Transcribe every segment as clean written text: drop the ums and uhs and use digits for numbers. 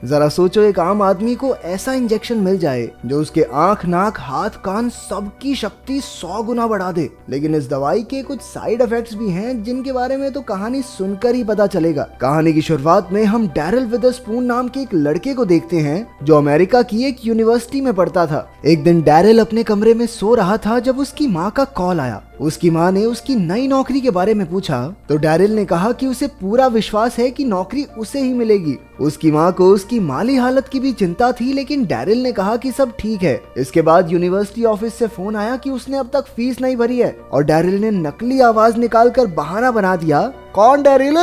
जरा सोचो, एक आम आदमी को ऐसा इंजेक्शन मिल जाए जो उसके आंख, नाक, हाथ, कान सबकी शक्ति 100 गुना बढ़ा दे। लेकिन इस दवाई के कुछ साइड इफेक्ट्स भी हैं जिनके बारे में तो कहानी सुनकर ही पता चलेगा। कहानी की शुरुआत में हम डैरिल विदरस्पून नाम के एक लड़के को देखते हैं जो अमेरिका की एक यूनिवर्सिटी में पढ़ता था। एक दिन डैरिल अपने कमरे में सो रहा था जब उसकी माँ का कॉल आया। उसकी माँ ने उसकी नई नौकरी के बारे में पूछा तो डैरिल ने कहा कि उसे पूरा विश्वास है कि नौकरी उसे ही मिलेगी। उसकी माँ को उसकी माली हालत की भी चिंता थी, लेकिन डैरिल ने कहा कि सब ठीक है। इसके बाद यूनिवर्सिटी ऑफिस से फोन आया कि उसने अब तक फीस नहीं भरी है और डैरिल ने नकली आवाज निकालकर बहाना बना दिया, कौन डैरिल?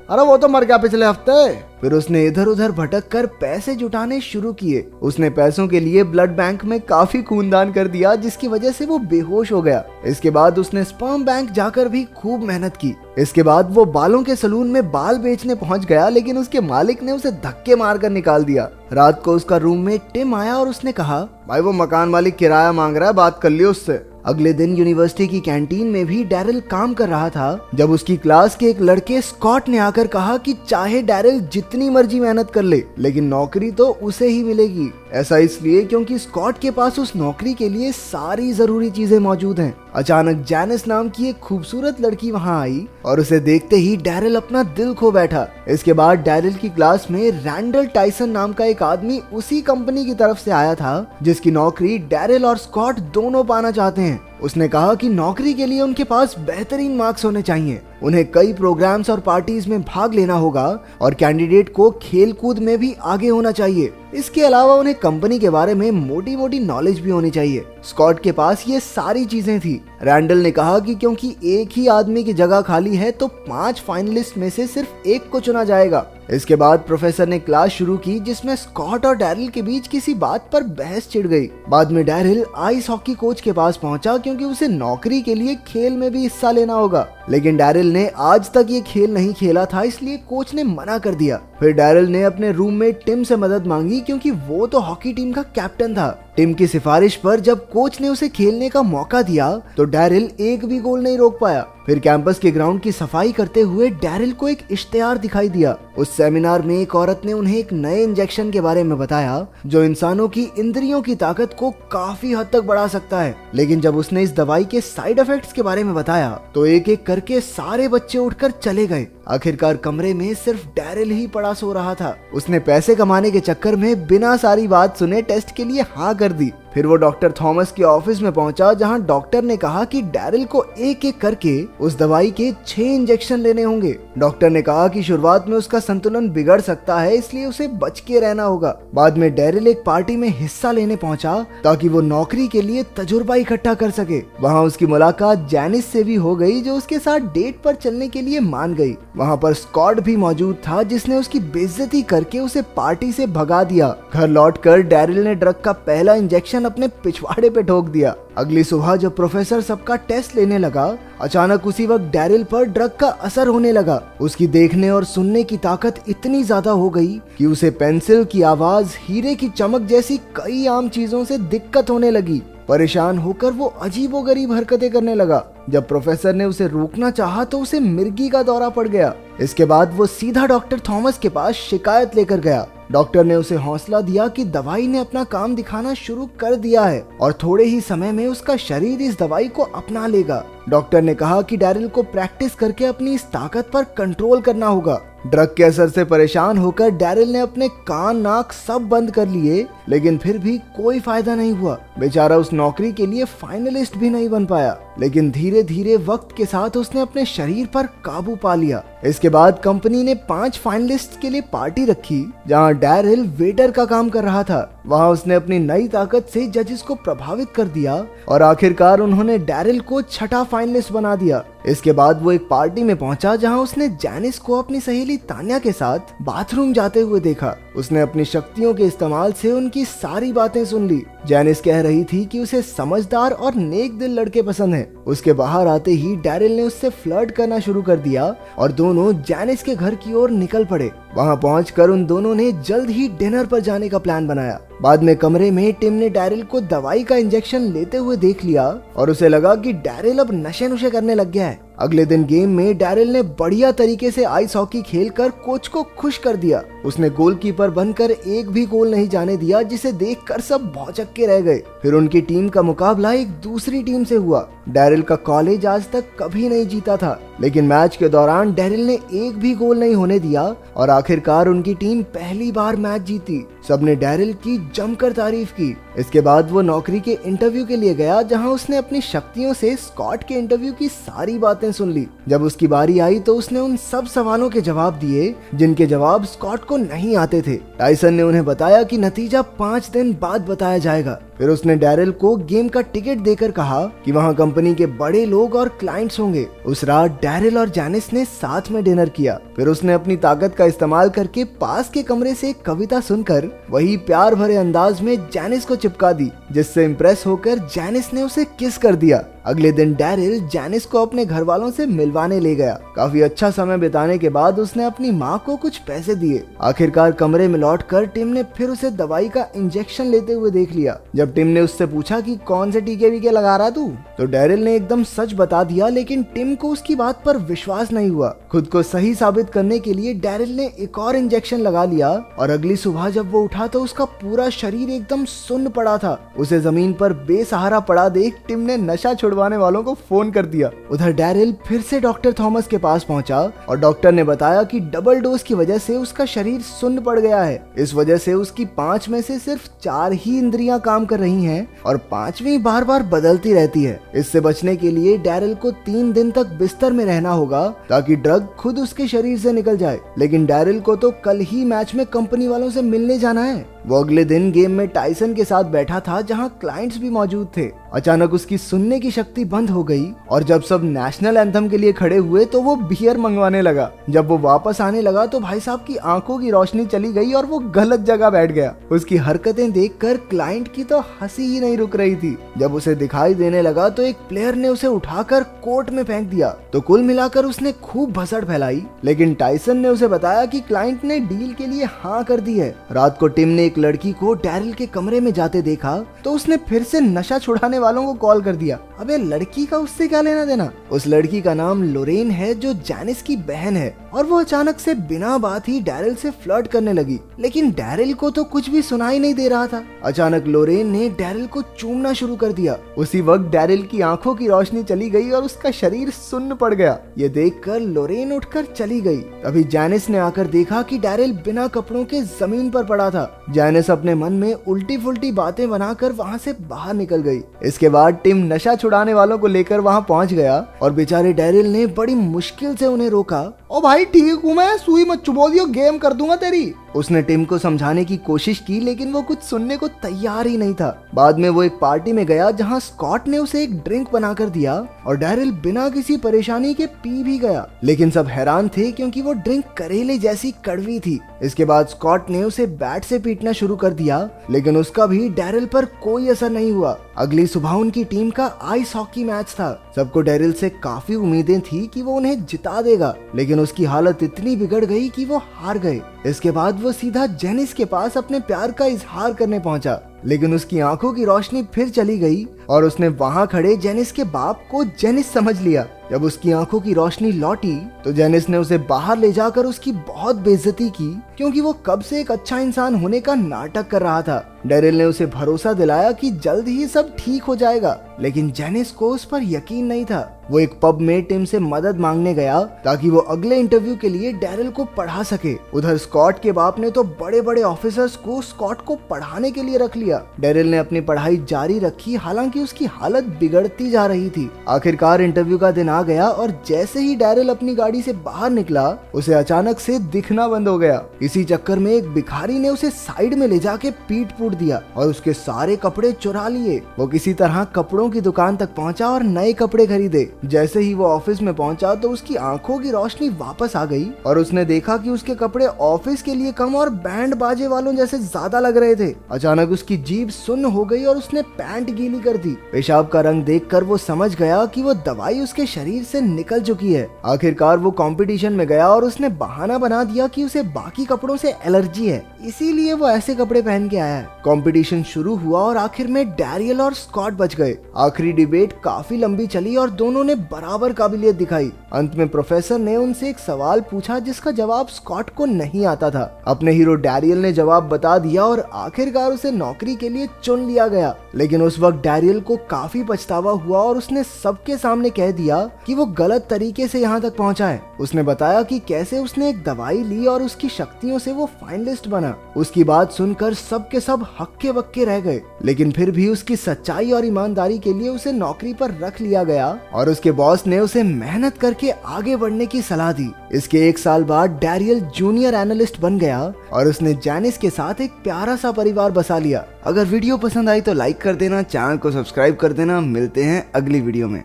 अरे वो तो मर गया पिछले हफ्ते। फिर उसने इधर उधर भटक कर पैसे जुटाने शुरू किए। उसने पैसों के लिए ब्लड बैंक में काफी खूनदान कर दिया जिसकी वजह से वो बेहोश हो गया। इसके बाद उसने स्पर्म बैंक जाकर भी खूब मेहनत की। इसके बाद वो बालों के सलून में बाल बेचने पहुंच गया, लेकिन उसके मालिक ने उसे धक्के मारकर निकाल दिया। रात को उसका रूममेट टिम आया और उसने कहा, भाई वो मकान मालिक किराया मांग रहा है, बात कर लियो उससे। अगले दिन यूनिवर्सिटी की कैंटीन में भी डैरिल काम कर रहा था जब उसकी क्लास के एक लड़के स्कॉट ने आकर कहा कि चाहे डैरिल जितनी मर्जी मेहनत कर ले लेकिन नौकरी तो उसे ही मिलेगी। ऐसा इसलिए क्योंकि स्कॉट के पास उस नौकरी के लिए सारी जरूरी चीजें मौजूद हैं। अचानक जैनिस नाम की एक खूबसूरत लड़की वहां आई और उसे देखते ही डैरिल अपना दिल खो बैठा। इसके बाद डैरिल की क्लास में रैंडल टाइसन नाम का एक आदमी उसी कंपनी की तरफ से आया था जिसकी नौकरी डैरिल और स्कॉट दोनों पाना चाहते हैं। उसने कहा कि नौकरी के लिए उनके पास बेहतरीन मार्क्स होने चाहिए, उन्हें कई प्रोग्राम्स और पार्टीज में भाग लेना होगा और कैंडिडेट को खेलकूद में भी आगे होना चाहिए। इसके अलावा उन्हें कंपनी के बारे में मोटी मोटी नॉलेज भी होनी चाहिए। स्कॉट के पास ये सारी चीजें थी। रैंडल ने कहा कि क्योंकि एक ही आदमी की जगह खाली है तो 5 फाइनलिस्ट में से सिर्फ एक को चुना जाएगा। इसके बाद प्रोफेसर ने क्लास शुरू की जिसमें स्कॉट और डैरिल के बीच किसी बात पर बहस छिड़ गई। बाद में डैरिल आइस हॉकी कोच के पास पहुंचा क्योंकि उसे नौकरी के लिए खेल में भी हिस्सा लेना होगा, लेकिन डैरिल ने आज तक ये खेल नहीं खेला था इसलिए कोच ने मना कर दिया। फिर डैरिल ने अपने रूममेट टिम से मदद मांगी क्योंकि वो तो हॉकी टीम का कैप्टन था। टिम की सिफारिश पर जब कोच ने उसे खेलने का मौका दिया तो डैरिल एक भी गोल नहीं रोक पाया। फिर कैंपस के ग्राउंड की सफाई करते हुए डैरिल को एक इश्तेहार दिखाई दिया। उस सेमिनार में एक औरत ने उन्हें एक नए इंजेक्शन के बारे में बताया जो इंसानों की इंद्रियों की ताकत को काफी हद तक बढ़ा सकता है। लेकिन जब उसने इस दवाई के साइड इफेक्ट्स के बारे में बताया तो एक एक करके सारे बच्चे उठकर चले गए। आखिरकार कमरे में सिर्फ डैरिल ही पड़ा सो रहा था। उसने पैसे कमाने के चक्कर में बिना सारी बात सुने टेस्ट के लिए हाँ कर दी। फिर वो डॉक्टर थॉमस के ऑफिस में पहुंचा जहां डॉक्टर ने कहा कि डैरिल को एक एक करके उस दवाई के 6 इंजेक्शन लेने होंगे। डॉक्टर ने कहा कि शुरुआत में उसका संतुलन बिगड़ सकता है इसलिए उसे बच के रहना होगा। बाद में डैरिल एक पार्टी में हिस्सा लेने पहुंचा ताकि वो नौकरी के लिए तजुर्बा इकट्ठा कर सके। वहां उसकी मुलाकात जैनिस से भी हो गई जो उसके साथ डेट पर चलने के लिए मान गई। वहां पर स्कॉट भी मौजूद था जिसने उसकी बेइज्जती करके उसे पार्टी से भगा दिया। घर लौटकर डैरिल ने ड्रग का पहला इंजेक्शन अपने पिछवाड़े पे ठोक दिया। अगली सुबह जब प्रोफेसर सबका टेस्ट लेने लगा अचानक उसी वक्त डैरिल पर ड्रग का असर होने लगा। उसकी देखने और सुनने की ताकत इतनी ज्यादा हो गई कि उसे पेंसिल की आवाज, हीरे की चमक जैसी कई आम चीजों से दिक्कत होने लगी। परेशान होकर वो अजीबोगरीब हरकतें करने लगा। जब प्रोफेसर ने उसे रोकना चाहा तो उसे मिर्गी का दौरा पड़ गया। इसके बाद वो सीधा डॉक्टर थॉमस के पास शिकायत लेकर गया। डॉक्टर ने उसे हौसला दिया कि दवाई ने अपना काम दिखाना शुरू कर दिया है और थोड़े ही समय में उसका शरीर इस दवाई को अपना लेगा। डॉक्टर ने कहा कि डैरिल को प्रैक्टिस करके अपनी इस ताकत पर कंट्रोल करना होगा। ड्रग के असर से परेशान होकर डैरिल ने अपने कान, नाक सब बंद कर लिए, लेकिन फिर भी कोई फायदा नहीं हुआ। बेचारा उस नौकरी के लिए फाइनलिस्ट भी नहीं बन पाया। लेकिन धीरे धीरे वक्त के साथ उसने अपने शरीर पर काबू पा लिया। इसके बाद कंपनी ने 5 फाइनलिस्ट के लिए पार्टी रखी जहां डैरिल वेटर का काम कर रहा था। वहां उसने अपनी नई ताकत से जजेस को प्रभावित कर दिया और आखिरकार उन्होंने डैरिल को 6ठा फाइनलिस्ट बना दिया। इसके बाद वो एक पार्टी में पहुंचा जहां उसने जैनिस को अपनी सहेली तान्या के साथ बाथरूम जाते हुए देखा। उसने अपनी शक्तियों के इस्तेमाल से उनकी सारी बातें सुन ली। जैनिस कह रही थी कि उसे समझदार और नेक दिल लड़के पसंद हैं। उसके बाहर आते ही डैरिल ने उससे फ्लर्ट करना शुरू कर दिया और दोनों जैनिस के घर की ओर निकल पड़े। वहां पहुंचकर उन दोनों ने जल्द ही डिनर पर जाने का प्लान बनाया। बाद में कमरे में टिम ने डैरिल को दवाई का इंजेक्शन लेते हुए देख लिया और उसे लगा कि डैरिल अब नशे नुशे करने लग गया है। अगले दिन गेम में डैरिल ने बढ़िया तरीके से आइस हॉकी खेलकर कोच को खुश कर दिया। उसने गोलकीपर बनकर एक भी गोल नहीं जाने दिया, जिसे देखकर सब भौचक्के रह गए। फिर उनकी टीम का मुकाबला एक दूसरी टीम से हुआ। डैरिल का कॉलेज आज तक कभी नहीं जीता था, लेकिन मैच के दौरान डैरिल ने एक भी गोल नहीं होने दिया और आखिरकार उनकी टीम पहली बार मैच जीती। सबने डैरिल की जमकर तारीफ की। इसके बाद वो नौकरी के इंटरव्यू के लिए गया, जहां उसने अपनी शक्तियों से स्कॉट के इंटरव्यू की सारी बातें सुन ली। जब उसकी बारी आई तो उसने उन सब सवालों के जवाब दिए जिनके जवाब स्कॉट को नहीं आते थे। टाइसन ने उन्हें बताया कि नतीजा 5 दिन बाद बताया जाएगा। फिर उसने डैरिल को गेम का टिकट देकर कहा कि वहां कंपनी के बड़े लोग और क्लाइंट्स होंगे। उस रात डैरिल और जैनिस ने साथ में डिनर किया। फिर उसने अपनी ताकत का इस्तेमाल करके पास के कमरे से एक कविता सुनकर वही प्यार भरे अंदाज में जैनिस को चिपका दी, जिससे इम्प्रेस होकर जैनिस ने उसे किस कर दिया। अगले दिन डैरिल जैनिस को अपने घर वालों से मिलवाने ले गया। काफी अच्छा समय बिताने के बाद उसने अपनी माँ को कुछ पैसे दिए। आखिरकार कमरे में लौटकर टिम ने फिर उसे दवाई का इंजेक्शन लेते हुए देख लिया। जब टिम ने उससे पूछा कि कौन से टीके वीके लगा रहा तू, तो डैरिल ने एकदम सच बता दिया, लेकिन टिम को उसकी बात पर विश्वास नहीं हुआ। खुद को सही साबित करने के लिए डैरिल ने एक और इंजेक्शन लगा लिया और अगली सुबह जब वो उठा तो उसका पूरा शरीर एकदम सुन्न पड़ा था। उसे जमीन पर बेसहारा पड़ा देख टिम ने नशा छुड़वाने वालों को फोन कर दिया। उधर डैरिल फिर से डॉक्टर थॉमस के पास पहुंचा और डॉक्टर ने बताया कि डबल डोज की वजह से उसका शरीर सुन्न पड़ गया है। इस वजह से उसकी 5 में से सिर्फ 4 ही इंद्रियां काम कर रही हैं और 5वीं बार बार बदलती रहती है। इससे बचने के लिए डैरिल को 3 दिन तक बिस्तर में रहना होगा ताकि ड्रग खुद उसके शरीर से निकल जाए। लेकिन डैरिल को तो कल ही मैच में कंपनी वालों से मिलने जाना है। वो अगले दिन गेम में टाइसन के साथ बैठा था, जहां क्लाइंट्स भी मौजूद थे। अचानक उसकी सुनने की शक्ति बंद हो गई और जब सब नेशनल एंथम के लिए खड़े हुए तो वो बियर मंगवाने लगा। जब वो वापस आने लगा तो भाई साहब की आंखों की रोशनी चली गई और वो गलत जगह बैठ गया। उसकी हरकतें देखकर क्लाइंट की तो हंसी ही नहीं रुक रही थी। जब उसे दिखाई देने लगा तो एक प्लेयर ने उसे उठाकर कोर्ट में फेंक दिया। तो कुल मिलाकर उसने खूब भसड़ फैलाई, लेकिन टाइसन ने उसे बताया कि क्लाइंट ने डील के लिए हाँ कर दी है। रात को टिम ने एक लड़की को डैरिल के कमरे में जाते देखा तो उसने फिर से नशा छुड़ाने वालों को कॉल कर दिया। अबे लड़की का उससे क्या लेना देना। उस लड़की का नाम लोरेन है, जो जैनिस की बहन है, और वो अचानक से बिना बात ही डैरिल से फ्लर्ट करने लगी। लेकिन डैरिल को तो कुछ भी सुनाई नहीं दे रहा था। अचानक लोरेन ने डैरिल को चूमना शुरू कर दिया। उसी वक्त डैरिल की आंखों की रोशनी चली गई और उसका शरीर सुन्न पड़ गया। ये देखकर लोरेन उठकर चली गई। तभी जैनिस ने आकर देखा कि डैरिल बिना कपड़ों के जमीन पर पड़ा था। जैनिस अपने मन में उल्टी फुल्टी बातें बनाकर वहाँ से बाहर निकल गई। इसके बाद टिम नशा छुड़ाने वालों को लेकर वहाँ पहुँच गया और बेचारे डैरिल ने बड़ी मुश्किल से उन्हें रोका। ओ भाई ठीक हूँ मैं, सुई मत चुबो दियो, गेम कर दूंगा तेरी। उसने टिम को समझाने की कोशिश की, लेकिन वो कुछ सुनने को तैयार ही नहीं था। बाद में वो एक पार्टी में गया जहां स्कॉट ने उसे एक ड्रिंक बनाकर दिया और डैरिल बिना किसी परेशानी के पी भी गया। लेकिन सब हैरान थे क्योंकि वो ड्रिंक करेले जैसी कड़वी थी। इसके बाद स्कॉट ने उसे बैट से पीटना शुरू कर दिया, लेकिन उसका भी डैरिल पर कोई असर नहीं हुआ। अगली सुबह उनकी टीम का आइस हॉकी मैच था। सबको डैरिल से काफी उम्मीदें थी कि वो उन्हें जिता देगा, लेकिन उसकी हालत इतनी बिगड़ गई कि वो हार गए। इसके बाद वो सीधा जेनिस के पास अपने प्यार का इजहार करने पहुंचा, लेकिन उसकी आंखों की रोशनी फिर चली गई और उसने वहां खड़े जेनिस के बाप को जेनिस समझ लिया। जब उसकी आंखों की रोशनी लौटी तो जेनिस ने उसे बाहर ले जाकर उसकी बहुत बेइज्जती की, क्योंकि वो कब से एक अच्छा इंसान होने का नाटक कर रहा था। डैरिल ने उसे भरोसा दिलाया कि जल्द ही सब ठीक हो जाएगा, लेकिन जेनिस को उस पर यकीन नहीं था। वो एक पब में टिम से मदद मांगने गया ताकि वो अगले इंटरव्यू के लिए डैरिल को पढ़ा सके। उधर स्कॉट के बाप ने तो बड़े बड़े ऑफिसर्स को स्कॉट को पढ़ाने के लिए रख लिया। डैरिल ने अपनी पढ़ाई जारी रखी, हालांकि उसकी हालत बिगड़ती जा रही थी। आखिरकार इंटरव्यू का दिन आ गया और जैसे ही डैरिल अपनी गाड़ी से बाहर निकला, उसे अचानक से दिखना बंद हो गया। इसी चक्कर में एक भिखारी ने उसे साइड में ले जाके पीट पूट दिया और उसके सारे कपड़े चुरा लिए। वो किसी तरह कपड़ों की दुकान तक पहुंचा और नए कपड़े खरीदे। जैसे ही वो ऑफिस में पहुंचा तो उसकी आंखों की रोशनी वापस आ गई और उसने देखा कि उसके कपड़े ऑफिस के लिए कम और बैंड बाजे वालों जैसे ज्यादा लग रहे थे। अचानक उसकी जीभ सुन्न हो गई और उसने पैंट गीली कर दी। पेशाब का रंग देखकर वो समझ गया कि वो दवाई उसके शरीर से निकल चुकी है। आखिरकार वो कंपटीशन में गया और उसने बहाना बना दिया कि उसे बाकी कपड़ों से एलर्जी है, इसीलिए वो ऐसे कपड़े पहन के आया है। कंपटीशन शुरू हुआ और आखिर में डैरियल और स्कॉट बच गए। आखिरी डिबेट काफी लंबी चली और दोनों ने बराबर काबिलियत दिखाई। अंत में प्रोफेसर ने उनसे एक सवाल पूछा जिसका जवाब स्कॉट को नहीं आता था। अपने हीरो डैरियल ने जवाब बता दिया और आखिरकार उसे नौकरी के लिए चुन लिया गया। लेकिन उस वक्त डैरियल को काफी पछतावा हुआ और उसने सबके सामने कह दिया कि वो गलत तरीके से यहाँ तक पहुंचा है। उसने बताया कि कैसे उसने एक दवाई ली और उसकी शक्तियों से वो फाइनलिस्ट बना। उसकी बात सुनकर सब के सब हक्के बक्के रह गए, लेकिन फिर भी उसकी सच्चाई और ईमानदारी के लिए उसे नौकरी पर रख लिया गया और उसके बॉस ने उसे मेहनत करके आगे बढ़ने की सलाह दी। इसके 1 साल बाद डैरियल जूनियर एनालिस्ट बन गया और उसने जैनिस के साथ एक प्यारा सा परिवार बसा लिया। अगर वीडियो पसंद आई तो लाइक कर देना, चैनल को सब्सक्राइब कर देना। मिलते हैं अगली वीडियो में।